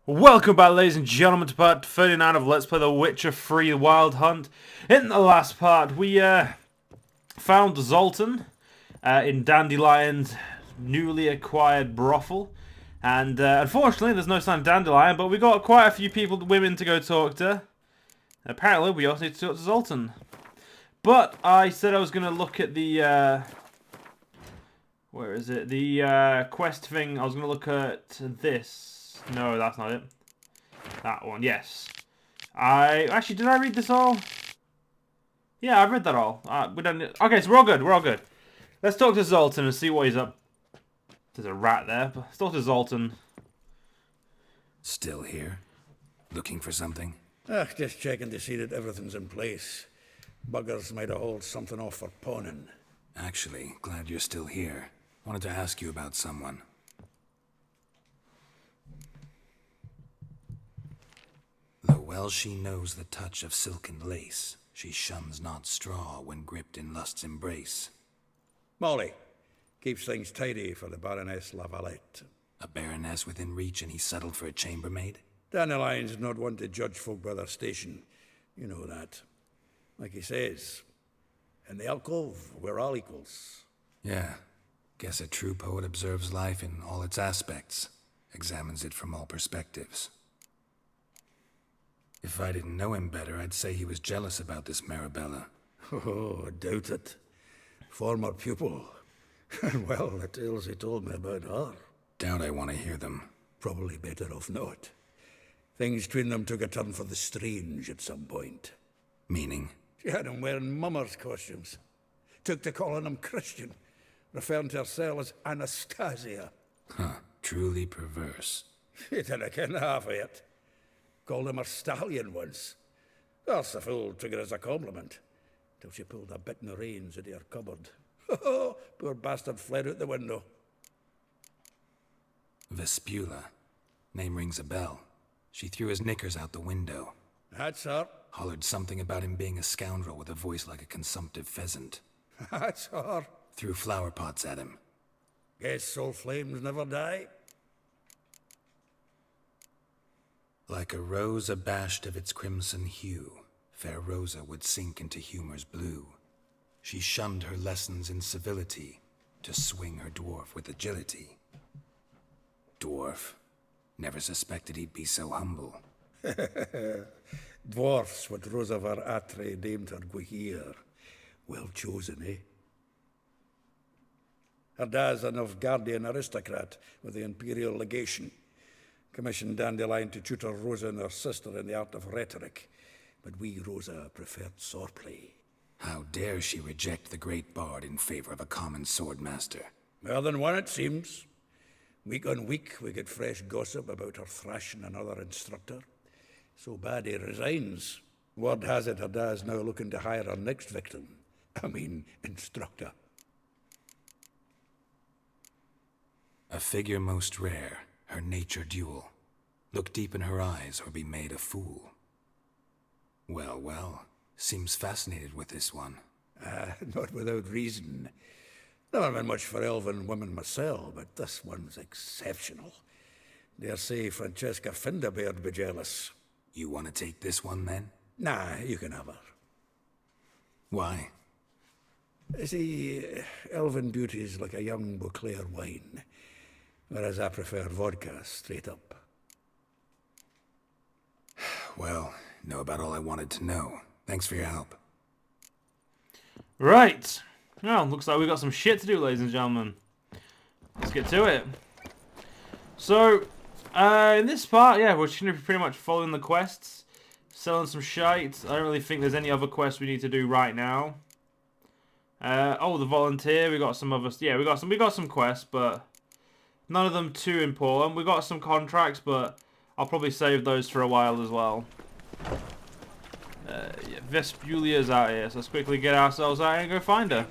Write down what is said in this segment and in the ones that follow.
Welcome back, ladies and gentlemen, to part 39 of Let's Play The Witcher 3 Wild Hunt. In the last part, we found Zoltan in Dandelion's newly acquired brothel. And unfortunately, there's no sign of Dandelion, but we got quite a few women to go talk to. Apparently, we also need to talk to Zoltan. But I said I was going to look at the... where is it? The quest thing. I was going to look at this. No, that's not it. That one, yes. Actually, did I read this all? Yeah, I've read that all. We don't. Okay, so we're all good. We're all good. Let's talk to Zoltan and see what he's up. There's a rat there. But let's talk to Zoltan. Still here? Looking for something? Just checking to see that everything's in place. Buggers might have hauled something off for pawning. Actually, glad you're still here. Wanted to ask you about someone. Though well she knows the touch of silken lace, she shuns not straw when gripped in lust's embrace. Molly keeps things tidy for the Baroness Lavalette. A baroness within reach and he settled for a chambermaid? Dandelion's not one to judge folk by their station. You know that. Like he says, in the alcove, we're all equals. Yeah. Guess a true poet observes life in all its aspects, examines it from all perspectives. If I didn't know him better, I'd say he was jealous about this Marabella. Oh, I doubt it. Former pupil. And well, the tales he told me about her. Doubt I want to hear them. Probably better off not. Things between them took a turn for the strange at some point. Meaning? She had him wearing mummers' costumes. Took to calling him Christian, referring to herself as Anastasia. Huh, truly perverse. She didn't ken half of it. Called him a stallion once. That's the fool took it as a compliment. Till she pulled a bit in the reins into her cupboard. Poor bastard fled out the window. Vespula. Name rings a bell. She threw his knickers out the window. That's her. Hollered something about him being a scoundrel with a voice like a consumptive pheasant. That's her. Threw flower pots at him. Guess soul flames never die. Like a rose abashed of its crimson hue, fair Rosa would sink into humor's blue. She shunned her lessons in civility, to swing her dwarf with agility. Dwarf. Never suspected he'd be so humble. Dwarfs what Rosa var Atre named her Guihir. Well chosen, eh? Her dad's a Novgardian aristocrat with the Imperial Legation. Commissioned Dandelion to tutor Rosa and her sister in the art of rhetoric, but we, Rosa, preferred swordplay. How dare she reject the great bard in favor of a common swordmaster? More than one, it seems. Week on week, we get fresh gossip about her thrashing another instructor. So bad he resigns. Word has it her dad's now looking to hire her next victim. Instructor. A figure most rare. Her nature dual. Look deep in her eyes or be made a fool. Well, well, seems fascinated with this one. Not without reason. Never been much for elven women myself, but this one's exceptional. Dare say Francesca Finderbeard be jealous. You want to take this one then? Nah, you can have her. Why? See, elven beauty's like a young Beauclair wine. Whereas I prefer vodka, straight up. Well, know about all I wanted to know. Thanks for your help. Right. Well, looks like we've got some shit to do, ladies and gentlemen. Let's get to it. So, in this part, yeah, we're just going to be pretty much following the quests. Selling some shite. I don't really think there's any other quests we need to do right now. The volunteer. We got some other... Yeah, we got some quests, but... none of them too important. We got some contracts, but I'll probably save those for a while as well. Yeah, Vespulia's out here, so let's quickly get ourselves out here and go find her.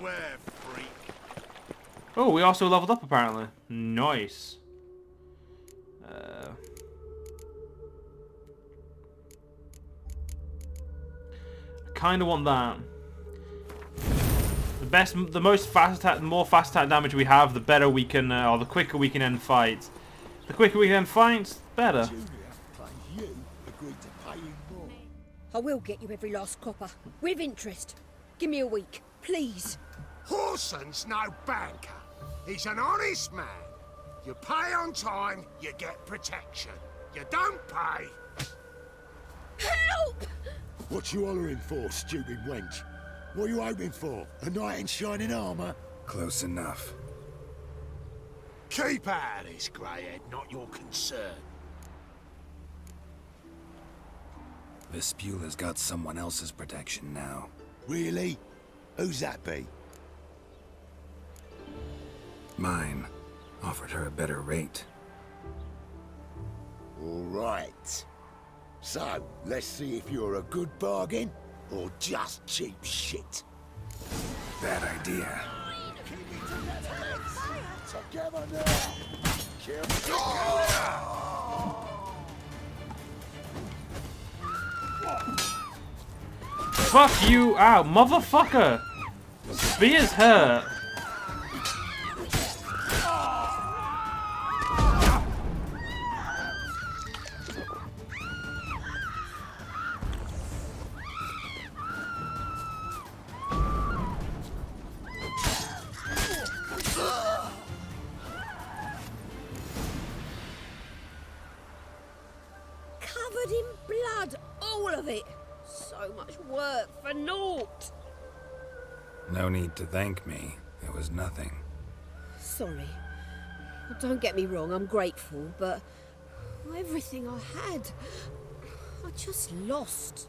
Oh, we also leveled up apparently. Nice. I kind of want that. The more fast attack damage we have, the better we can, or the quicker we can end fights. The quicker we can end fights, better. you agreed to pay him more. I will get you every last copper, with interest. Give me a week, please. Horson's no banker. He's an honest man. You pay on time, you get protection. You don't pay. Help! What you hollering for, stupid wench? What are you hoping for? A knight in shining armour? Close enough. Keep out of this, greyhead, not your concern. Vespula's got someone else's protection now. Really? Who's that be? Mine. Offered her a better rate. All right. So, let's see if you're a good bargain or just cheap shit. Bad idea. Together now! Fuck you out, motherfucker! Spears hurt. Covered in blood, all of it. So much work for naught. No need to thank me. It was nothing. Sorry. Don't get me wrong, I'm grateful, but everything I had, I just lost.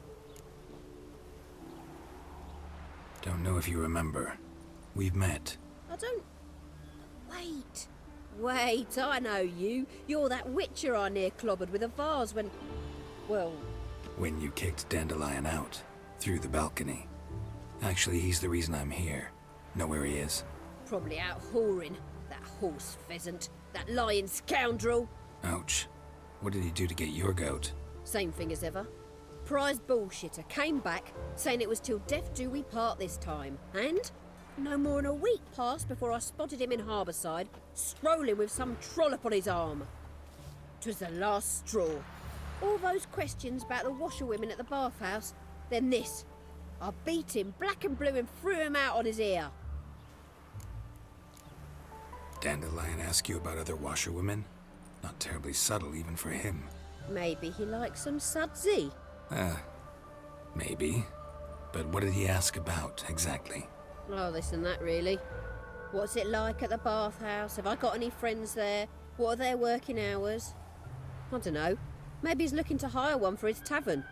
Don't know if you remember. We've met. I don't... Wait, I know you. You're that witcher I near clobbered with a vase when... Well... When you kicked Dandelion out. Through the balcony. Actually, he's the reason I'm here. Know where he is? Probably out whoring. That horse pheasant. That lying scoundrel. Ouch. What did he do to get your goat? Same thing as ever. Prize bullshitter came back, saying it was till death do we part this time. And no more than a week passed before I spotted him in Harbourside, strolling with some trollop on his arm. 'Twas the last straw. All those questions about the washerwomen at the bathhouse, then this. I beat him black and blue and threw him out on his ear. Dandelion ask you about other washerwomen? Not terribly subtle even for him. Maybe he likes some sudsy. Maybe. But what did he ask about, exactly? Oh, this and that, really. What's it like at the bathhouse? Have I got any friends there? What are their working hours? I don't know. Maybe he's looking to hire one for his tavern.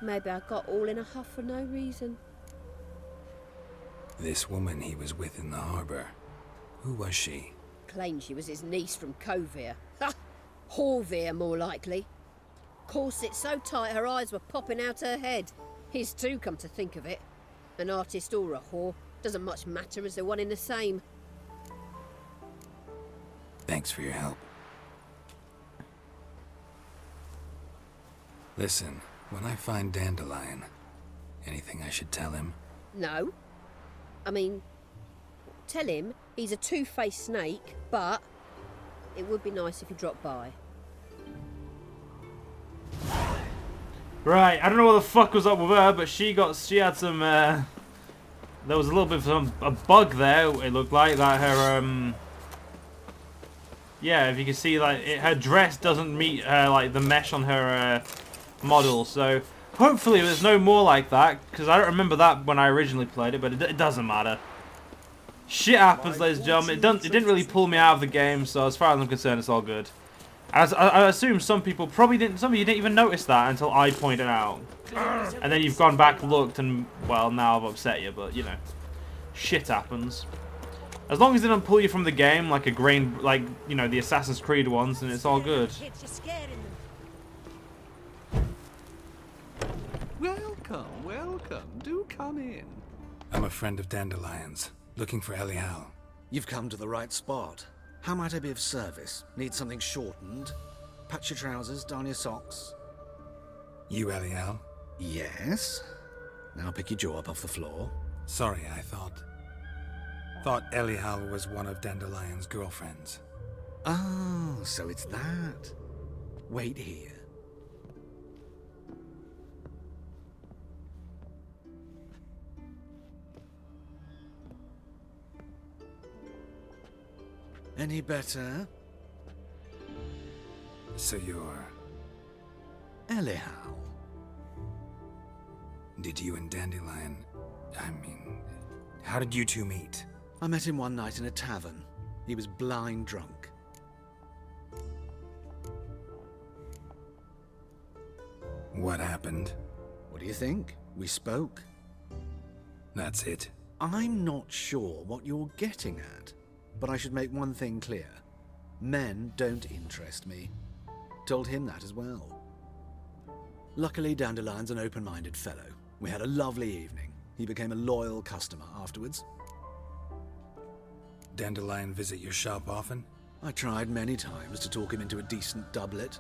Maybe I got all in a huff for no reason. This woman he was with in the harbour. Who was she? Claimed she was his niece from Kovir. Ha! Horvir, more likely. Corset so tight her eyes were popping out her head. His too, come to think of it. An artist or a whore. Doesn't much matter as they're one in the same. Thanks for your help. Listen, when I find Dandelion, anything I should tell him? No. I mean, tell him he's a two-faced snake, but it would be nice if he dropped by. Right, I don't know what the fuck was up with her, but she had some, there was a little bit of a bug there, it looked like, that her, yeah, if you can see, like, her dress doesn't meet her, like, the mesh on her, model, so hopefully there's no more like that, because I don't remember that when I originally played it, but it doesn't matter. Shit happens, ladies and gentlemen. It didn't really pull me out of the game, so as far as I'm concerned, it's all good. As I assume some people probably didn't, some of you didn't even notice that until I pointed out. And then you've gone back, looked, and, well, now I've upset you, but, you know. Shit happens. As long as it doesn't pull you from the game, like a grain, like, you know, the Assassin's Creed ones, then it's all good. Welcome, welcome. Do come in. I'm a friend of Dandelion's, looking for Elial. You've come to the right spot. How might I be of service? Need something shortened? Patch your trousers, darn your socks. You Elial? Yes. Now pick your jaw up off the floor. Sorry, I thought Elial was one of Dandelion's girlfriends. Oh, so it's that. Wait here. Any better? So you're... Anyhow. Did you and Dandelion... how did you two meet? I met him one night in a tavern. He was blind drunk. What happened? What do you think? We spoke. That's it. I'm not sure what you're getting at, but I should make one thing clear. Men don't interest me. Told him that as well. Luckily, Dandelion's an open-minded fellow. We had a lovely evening. He became a loyal customer afterwards. Dandelion visit your shop often? I tried many times to talk him into a decent doublet.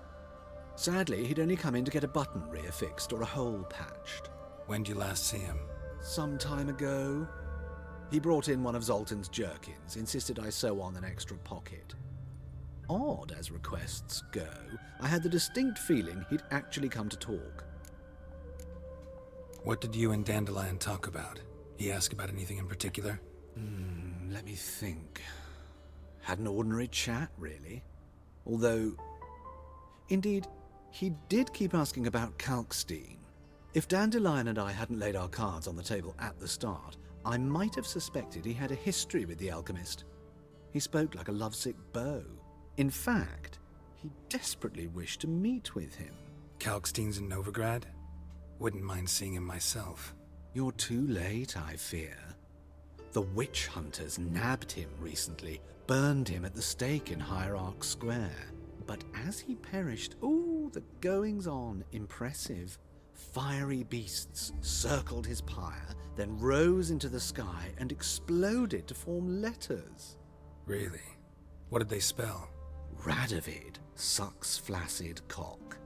Sadly, he'd only come in to get a button rear fixed or a hole patched. When did you last see him? Some time ago. He brought in one of Zoltan's jerkins, insisted I sew on an extra pocket. Odd as requests go, I had the distinct feeling he'd actually come to talk. What did you and Dandelion talk about? He asked about anything in particular? Let me think. Had an ordinary chat, really. Although, indeed, he did keep asking about Kalkstein. If Dandelion and I hadn't laid our cards on the table at the start, I might have suspected he had a history with the alchemist. He spoke like a lovesick beau. In fact, he desperately wished to meet with him. Kalkstein's in Novigrad? Wouldn't mind seeing him myself. You're too late, I fear. The witch hunters nabbed him recently, burned him at the stake in Hierarch Square. But as he perished, the goings-on, impressive. Fiery beasts circled his pyre, then rose into the sky and exploded to form letters. Really? What did they spell? Radovid sucks flaccid cock.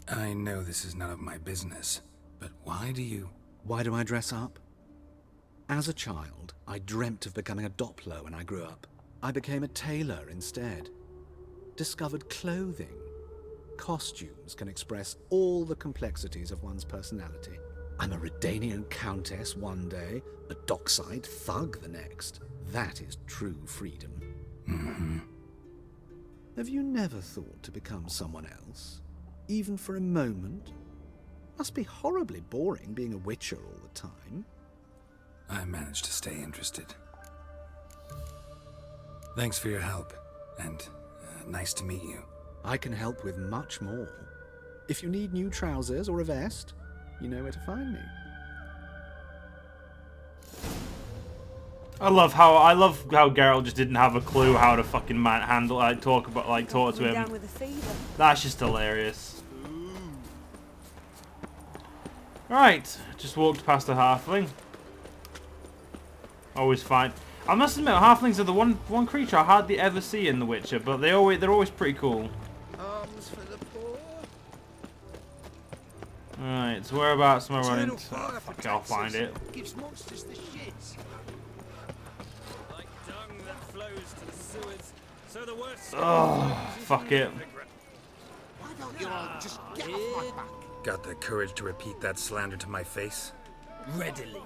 I know this is none of my business, but why do I dress up? As a child, I dreamt of becoming a Doppler when I grew up. I became a tailor instead. Discovered clothing. Costumes can express all the complexities of one's personality. I'm a Redanian countess one day, a dockside thug the next. That is true freedom. Have you never thought to become someone else? Even for a moment? Must be horribly boring being a witcher all the time. I managed to stay interested. Thanks for your help, and nice to meet you. I can help with much more. If you need new trousers or a vest, you know where to find me. I love how Geralt just didn't have a clue how to fucking talk to him. Down with the fever. That's just hilarious. Right, just walked past a halfling. Always fine. I must admit, halflings are the one creature I hardly ever see in The Witcher, but they're always pretty cool. Arms for the poor. Right, so whereabouts am I running? Fuck, I'll find it. Gives monsters the shits. Like dung that flows to the sewers, so the worst. Oh, fuck it. Why don't you all just get off my back? Got the courage to repeat that slander to my face? Readily.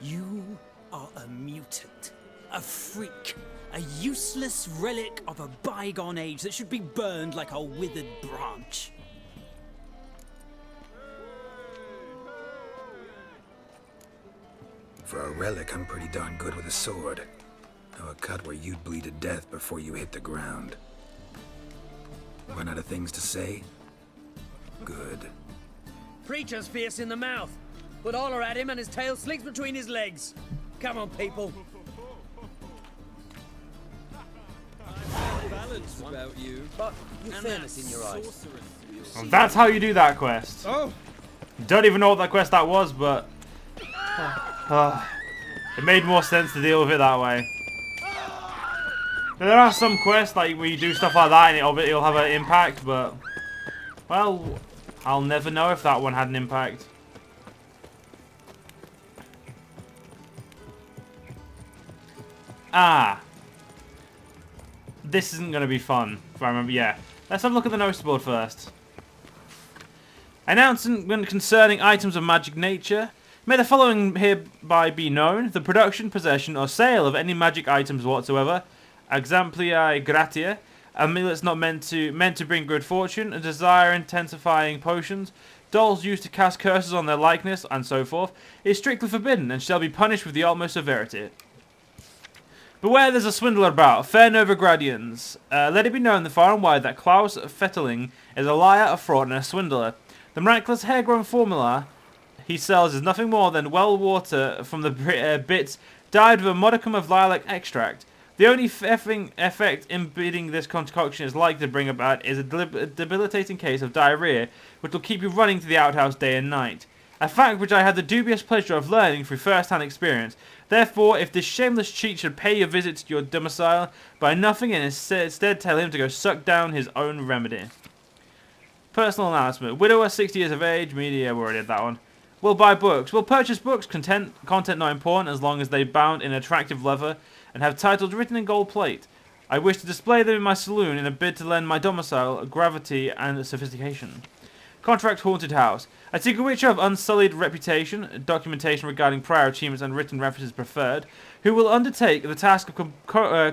You are a mutant, a freak, a useless relic of a bygone age that should be burned like a withered branch. For a relic, I'm pretty darn good with a sword. Know a cut where you'd bleed to death before you hit the ground. Run out of things to say? Good. Preacher's fierce in the mouth, but holler at him and his tail slinks between his legs. Come on, people. Balance about you. But you've fairness in your eyes. And that's how you do that quest. Oh, Don't even know what that quest that was, but it made more sense to deal with it that way. There are some quests like where you do stuff like that and it'll have an impact, but well, I'll never know if that one had an impact. This isn't going to be fun, if I remember. Yeah. Let's have a look at the notice board first. Announcement concerning items of magic nature. May the following hereby be known: the production, possession, or sale of any magic items whatsoever, exempliae gratia, amulets not meant to bring good fortune, a desire intensifying potions, dolls used to cast curses on their likeness, and so forth, is strictly forbidden and shall be punished with the utmost severity. Beware, there's a swindler about. Fair Novigradians. Let it be known far and wide that Klaus Fetterling is a liar, a fraud, and a swindler. The miraculous hair-grown formula he sells is nothing more than well water from the bits dyed with a modicum of lilac extract. The only effect imbidding this concoction is likely to bring about is a debilitating case of diarrhea, which will keep you running to the outhouse day and night. A fact which I had the dubious pleasure of learning through first-hand experience. Therefore, if this shameless cheat should pay a visit to your domicile, buy nothing and instead tell him to go suck down his own remedy. Personal announcement. Widower, 60 years of age. Media, we already had that one. Will buy books. Will purchase books. Content not important as long as they bound in attractive leather and have titles written in gold plate. I wish to display them in my saloon in a bid to lend my domicile gravity and sophistication. Contract Haunted House. I seek a witcher of unsullied reputation, documentation regarding prior achievements and written references preferred, who will undertake the task of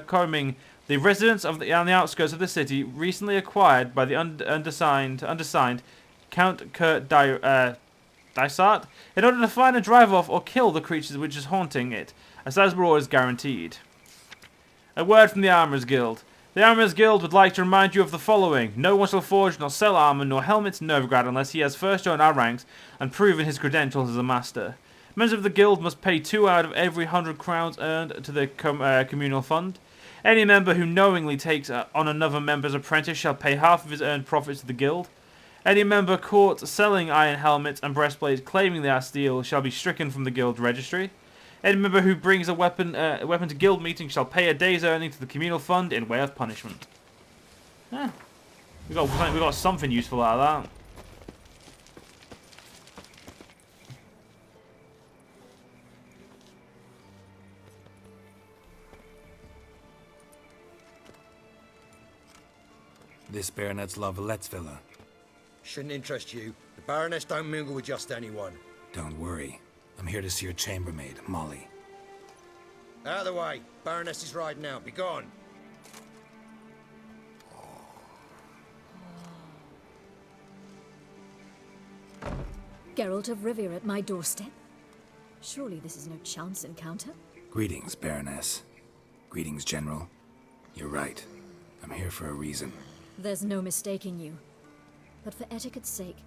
combing the residents on the outskirts of the city recently acquired by the undersigned Count Kurt Dysart in order to find and drive off or kill the creatures which is haunting it. A sizable reward is guaranteed. A word from the Armourers Guild. The Armourers Guild would like to remind you of the following. No one shall forge nor sell armour nor helmets in Novigrad unless he has first joined our ranks and proven his credentials as a master. Members of the guild must pay 2 out of every 100 crowns earned to the communal fund. Any member who knowingly takes on another member's apprentice shall pay half of his earned profits to the guild. Any member caught selling iron helmets and breastplates claiming they are steel shall be stricken from the guild registry. Any member who brings a weapon to guild meeting shall pay a day's earning to the communal fund in way of punishment. Yeah. We got something useful out of that. This Baronet's La Valette's villa. Shouldn't interest you. The Baroness don't mingle with just anyone. Don't worry. I'm here to see your chambermaid, Molly. Out of the way. Baroness is riding out. Be gone. Geralt of Rivia at my doorstep? Surely this is no chance encounter? Greetings, Baroness. Greetings, General. You're right. I'm here for a reason. There's no mistaking you. But for etiquette's sake,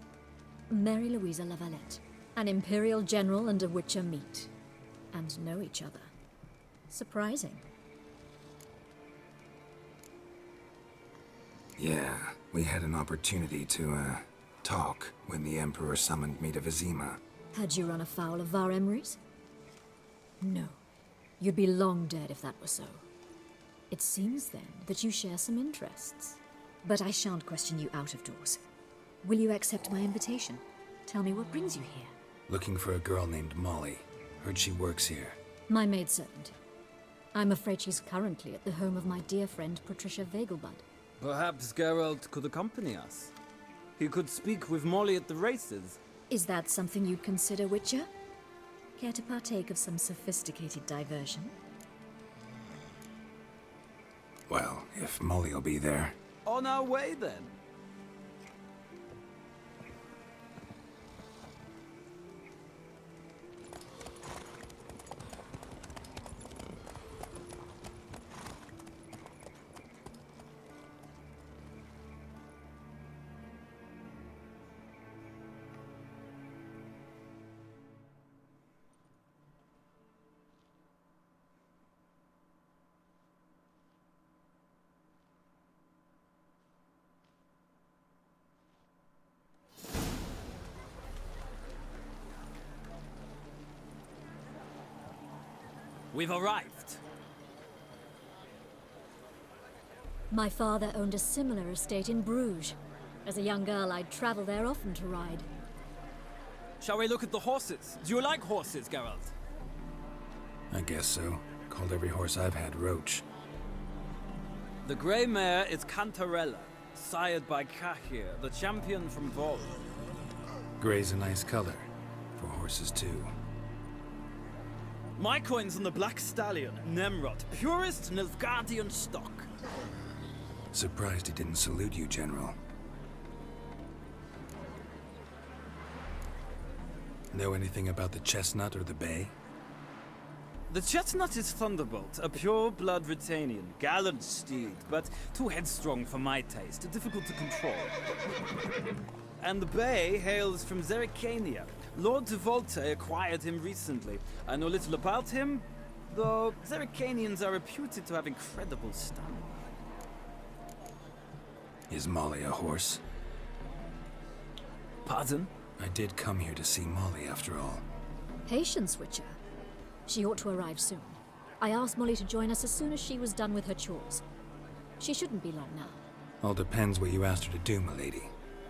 Mary Louisa La Valette. An Imperial General and a Witcher meet. And know each other. Surprising. Yeah, we had an opportunity to, talk when the Emperor summoned me to Vizima. Had you run afoul of Var Emrys? No. You'd be long dead if that were so. It seems, then, that you share some interests. But I shan't question you out of doors. Will you accept my invitation? Tell me what brings you here. Looking for a girl named Molly. Heard she works here. My maidservant. I'm afraid she's currently at the home of my dear friend Patricia Vegelbud. Perhaps Geralt could accompany us. He could speak with Molly at the races. Is that something you'd consider, Witcher? Care to partake of some sophisticated diversion? Well, if Molly'll be there. On our way, then. We've arrived. My father owned a similar estate in Bruges. As a young girl, I'd travel there often to ride. Shall we look at the horses? Do you like horses, Geralt? I guess so. Called every horse I've had Roach. The grey mare is Cantarella, sired by Cahir, the champion from Vol. Gray's a nice color. For horses, too. My coin's on the Black Stallion, Nemrod, purest Nilfgaardian stock. Surprised he didn't salute you, General. Know anything about the chestnut or the bay? The chestnut is Thunderbolt, a pure-blood Britannian, gallant steed, but too headstrong for my taste, difficult to control. And the bay hails from Zerrikania. Lord de Volte acquired him recently. I know little about him, though Zerrikanians are reputed to have incredible stamina. Is Molly a horse? Pardon? I did come here to see Molly, after all. Patience, Witcher. She ought to arrive soon. I asked Molly to join us as soon as she was done with her chores. She shouldn't be long now. All depends what you asked her to do, milady.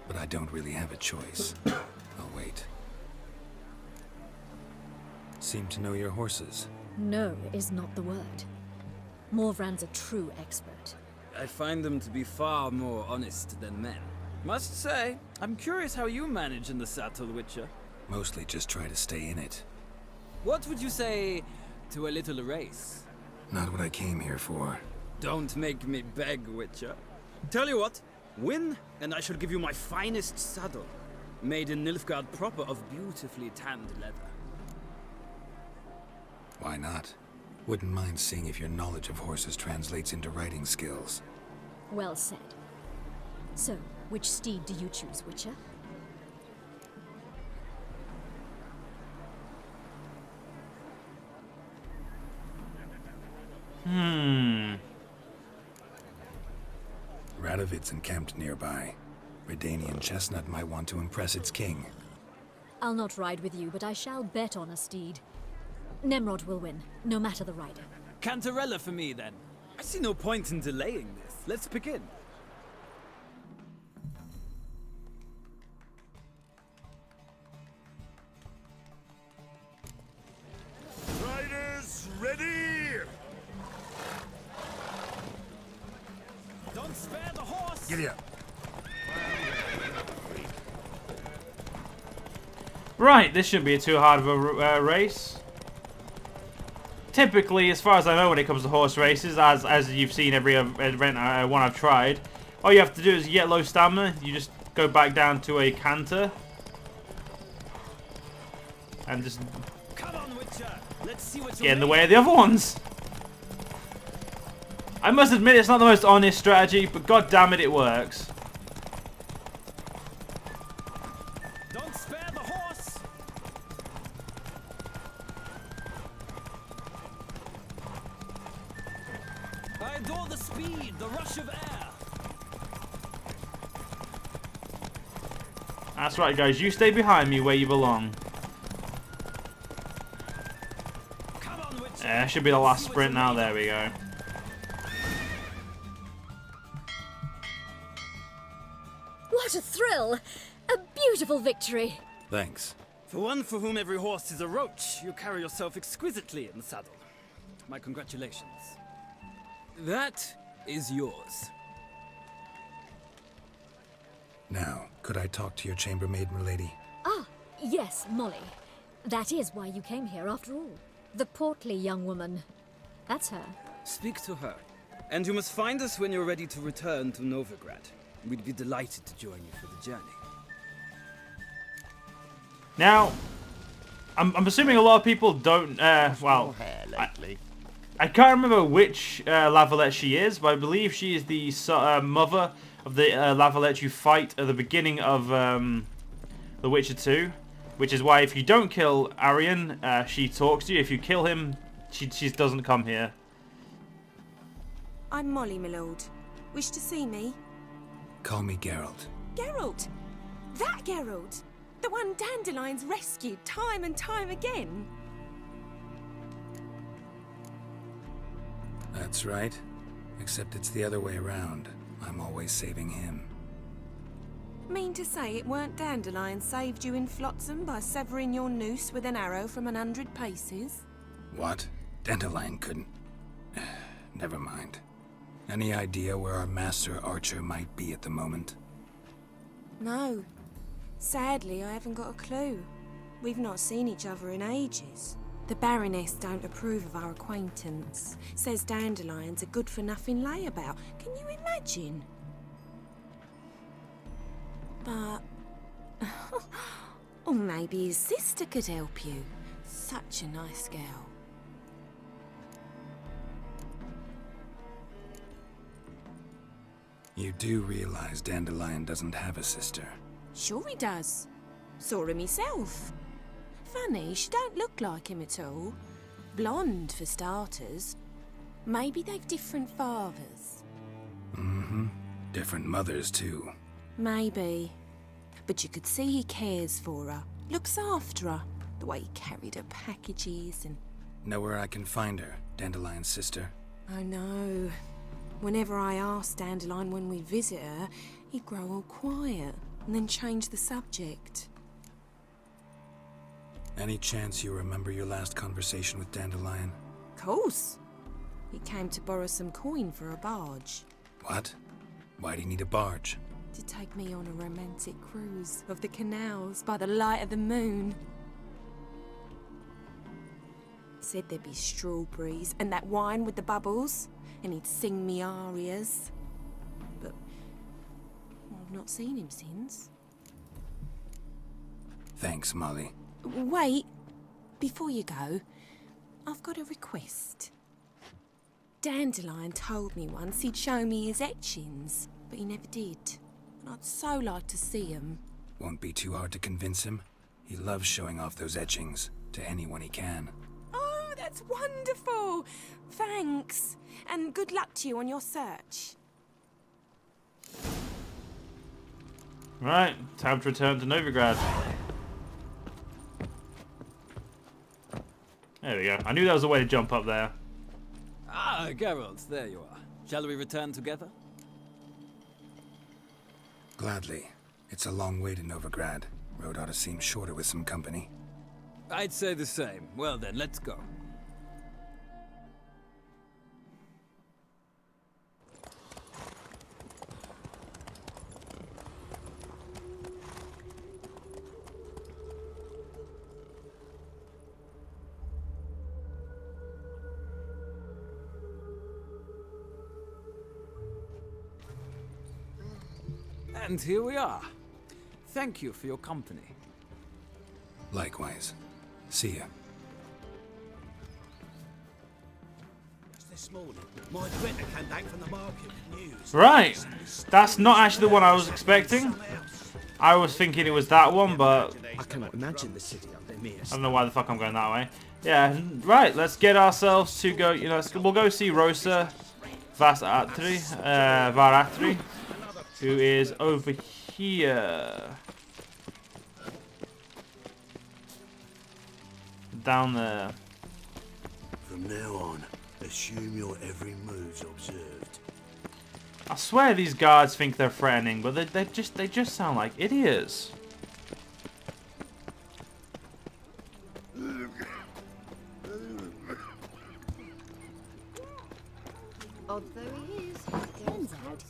But I don't really have a choice. I'll wait. Seem to know your horses. No is not the word. Morvran's a true expert. I find them to be far more honest than men. Must say, I'm curious how you manage in the saddle, Witcher. Mostly just try to stay in it. What would you say to a little race? Not what I came here for. Don't make me beg, Witcher. Tell you what, win, and I shall give you my finest saddle. Made in Nilfgaard proper of beautifully tanned leather. Why not? Wouldn't mind seeing if your knowledge of horses translates into riding skills. Well said. So, which steed do you choose, Witcher? Radovid's encamped nearby. Redanian chestnut might want to impress its king. I'll not ride with you, but I shall bet on a steed. Nemrod will win, no matter the rider. Cantarella for me, then. I see no point in delaying this. Let's begin. Riders, ready! Don't spare the horse! Giddy up. Right, this shouldn't be too hard of a race. Typically, as far as I know when it comes to horse races, as you've seen every event one I've tried, all you have to do is get low stamina, you just go back down to a canter. And just Come on, Witcher. Let's see what get in the way of the other ones. I must admit it's not the most honest strategy, but god damn it, it works. Don't spare the horse! I adore the speed, the rush of air. That's right, guys. You stay behind me where you belong. Come on, Witcher. That should be the last sprint now. There we go. What a thrill! A beautiful victory! Thanks. For one for whom every horse is a roach, you carry yourself exquisitely in the saddle. My congratulations. That is yours. Now, could I talk to your chambermaid, milady? Ah, yes, Molly. That is why you came here after all. The portly young woman. That's her. Speak to her. And you must find us when you're ready to return to Novigrad. We'd be delighted to join you for the journey. Now, I'm assuming a lot of people don't, well, I can't remember which Lavalette she is, but I believe she is the mother of the Lavalette you fight at the beginning of The Witcher 2, which is why if you don't kill Arian, she talks to you. If you kill him, she doesn't come here. I'm Molly, my lord. Wish to see me? Call me Geralt. Geralt! That Geralt! The one Dandelion's rescued time and time again. That's right. Except it's the other way around. I'm always saving him. Mean to say it weren't Dandelion saved you in Flotsam by severing your noose with an arrow from 100 paces? What? Dandelion couldn't... Never mind. Any idea where our master archer might be at the moment? No. Sadly, I haven't got a clue. We've not seen each other in ages. The Baroness don't approve of our acquaintance. Says Dandelion's a good-for-nothing layabout. Can you imagine? But... or maybe his sister could help you. Such a nice girl. You do realize Dandelion doesn't have a sister? Sure he does. Saw him myself. Funny, she don't look like him at all. Blonde, for starters. Maybe they've different fathers. Mm-hmm. Different mothers, too. Maybe. But you could see he cares for her. Looks after her. The way he carried her packages and... Know where I can find her, Dandelion's sister? I know. Whenever I asked Dandelion when we visit her, he'd grow all quiet and then change the subject. Any chance you remember your last conversation with Dandelion? Course. He came to borrow some coin for a barge. What? Why'd he need a barge? To take me on a romantic cruise of the canals by the light of the moon. Said there'd be strawberries and that wine with the bubbles, and he'd sing me arias. But I've not seen him since. Thanks, Molly. Wait, before you go, I've got a request. Dandelion told me once he'd show me his etchings, but he never did. And I'd so like to see them. Won't be too hard to convince him. He loves showing off those etchings to anyone he can. Oh, that's wonderful! Thanks, and good luck to you on your search. Right, time to return to Novigrad. There we go. I knew there was a way to jump up there. Ah, Geralt, there you are. Shall we return together? Gladly. It's a long way to Novigrad. Road ought to seem shorter with some company. I'd say the same. Well then, let's go. And here we are. Thank you for your company. Likewise. See ya. Just this morning, my Greta came back from the market with news. Right. That's not actually the one I was expecting. I was thinking it was that one, but I cannot imagine the city under me. I don't know why the fuck I'm going that way. Yeah, right. Let's get ourselves to go. You know, we'll go see Rosa Varatri, who is over here. Down there. From now on, assume your every move's observed. I swear these guards think they're threatening, but they just sound like idiots. Odd though he is, turns out.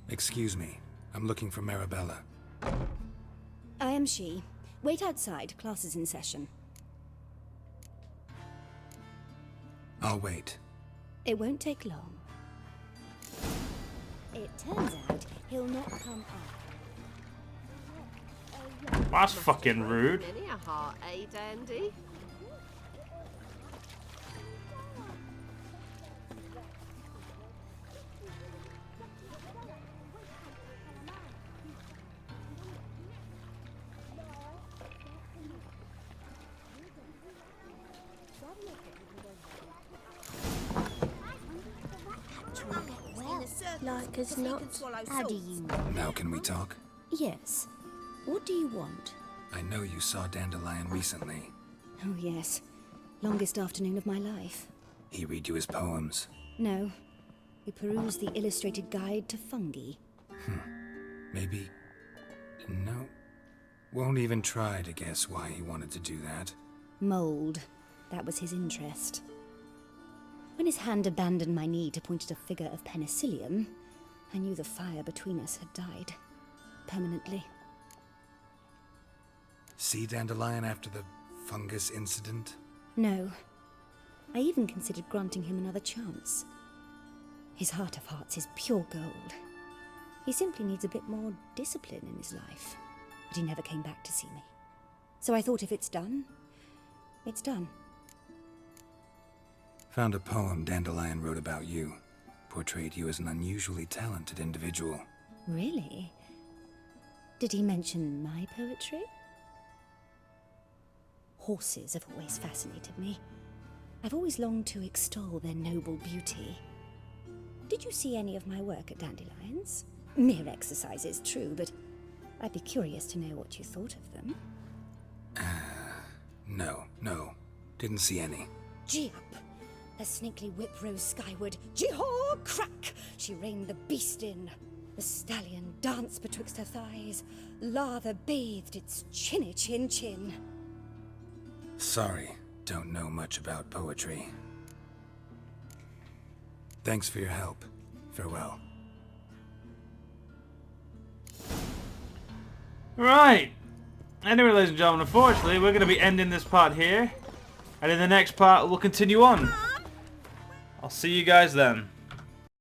Excuse me. I'm looking for Marabella. I am she. Wait outside. Class is in session. I'll wait. It won't take long. It turns out he'll not come up. That's fucking rude. Many a heart, eh, Dandy? Like as not. How do you know? Now can we talk? Yes. What do you want? I know you saw Dandelion recently. Oh, yes. Longest afternoon of my life. He read you his poems. No. We perused the illustrated guide to fungi. Maybe... No. Won't even try to guess why he wanted to do that. Mold. That was his interest. When his hand abandoned my knee to point at a figure of penicillium, I knew the fire between us had died. Permanently. see Dandelion after the fungus incident? No. I even considered granting him another chance. His heart of hearts is pure gold. He simply needs a bit more discipline in his life. But he never came back to see me. So I thought if it's done, it's done. Found a poem Dandelion wrote about you. Portrayed you as an unusually talented individual. Really? Did he mention my poetry? Horses have always fascinated me. I've always longed to extol their noble beauty. Did you see any of my work at Dandelion's? Mere exercises, true, but I'd be curious to know what you thought of them. No. Didn't see any. Gee up! Her snakely whip rose skyward. Gee-haw! Crack! She reined the beast in. The stallion danced betwixt her thighs. Lather bathed its chinny chin. Sorry, don't know much about poetry. Thanks for your help. Farewell. Right. Anyway, ladies and gentlemen, unfortunately, we're going to be ending this part here. And in the next part, we'll continue on. I'll see you guys then.